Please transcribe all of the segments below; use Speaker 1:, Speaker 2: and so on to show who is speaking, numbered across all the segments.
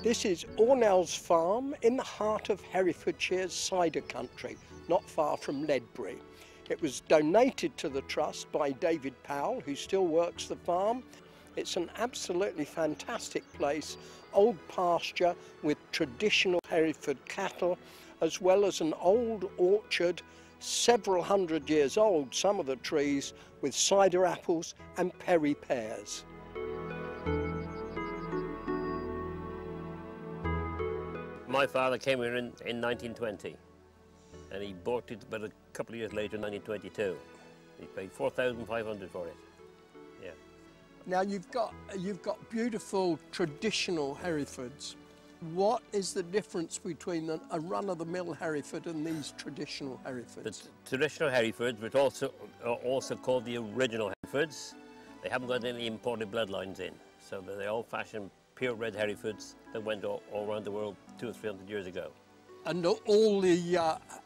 Speaker 1: This is Awnells Farm in the heart of Herefordshire cider country, not far from Ledbury. It was donated to the trust by David Powell, who still works the farm. It's an absolutely fantastic place, old pasture with traditional Hereford cattle, as well as an old orchard, several hundred years old, some of the trees, with cider apples and perry pears.
Speaker 2: My father came here in 1920 and he bought it about a couple of years later in 1922. He paid $4,500 for it. Yeah.
Speaker 1: Now you've got beautiful traditional Herefords. What is the difference between a run-of-the-mill Hereford and these traditional Herefords?
Speaker 2: The traditional Herefords, which also called the original Herefords, they haven't got any imported bloodlines in, so they're the old-fashioned purebred Herefords that went all around the world 200 or 300 years ago.
Speaker 1: And all the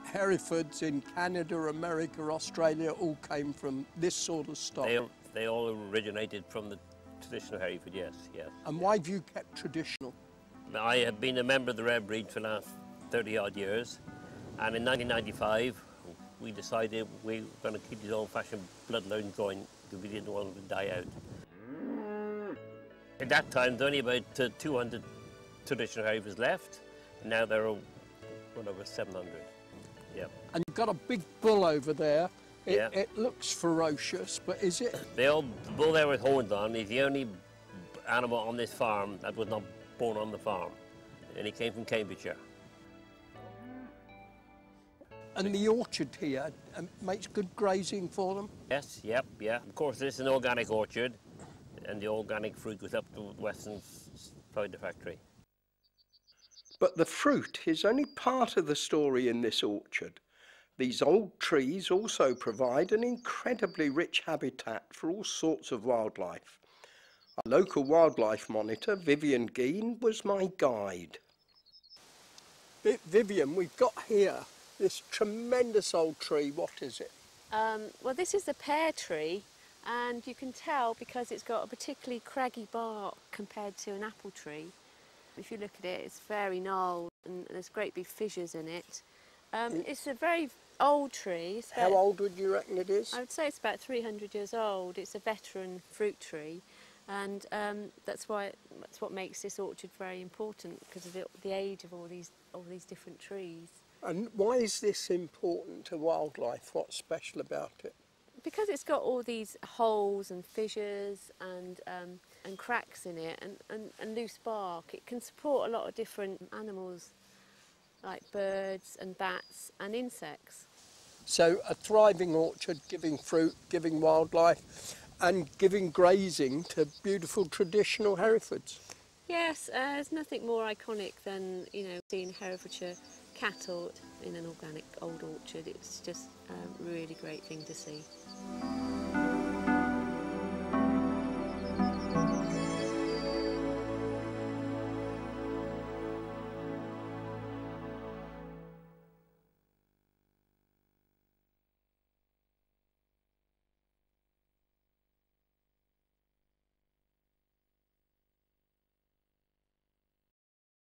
Speaker 1: Herefords in Canada, America, Australia all came from this sort of stock?
Speaker 2: They all originated from the traditional Hereford, yes, yes.
Speaker 1: And why have you kept traditional?
Speaker 2: I have been a member of the Red Breed for the last 30-odd years, and in 1995 we decided we were going to keep these old-fashioned bloodlines going because we didn't want them to die out. At that time, there were only about 200 traditional Herefords left. Now there are well over 700. Yeah. And
Speaker 1: you've got a big bull over there. It looks ferocious, but is it?
Speaker 2: The bull there with horns on is the only animal on this farm that was not born on the farm, and he came from Cambridgeshire.
Speaker 1: And the orchard here makes good grazing for them?
Speaker 2: Yes, yep, yeah. Of course, this is an organic orchard, and the organic fruit goes up to the western side of the factory.
Speaker 1: But the fruit is only part of the story in this orchard. These old trees also provide an incredibly rich habitat for all sorts of wildlife. Our local wildlife monitor, Vivian Geen, was my guide. Vivian, we've got here this tremendous old tree. What is it?
Speaker 3: Well, this is the pear tree, and you can tell because it's got a particularly craggy bark compared to an apple tree. If you look at it, it's very gnarled and there's great big fissures in it. It's a very old tree.
Speaker 1: How old would you reckon it is?
Speaker 3: I would say it's about 300 years old. It's a veteran fruit tree, and that's what makes this orchard very important, because of the age of all these different trees.
Speaker 1: And why is this important to wildlife? What's special about it?
Speaker 3: Because it's got all these holes and fissures and cracks in it and loose bark. It can support a lot of different animals like birds and bats and insects.
Speaker 1: So a thriving orchard, giving fruit, giving wildlife and giving grazing to beautiful traditional Herefords.
Speaker 3: Yes, there's nothing more iconic than, you know, seeing Herefordshire cattle in an organic old orchard. It's just a really great thing to see.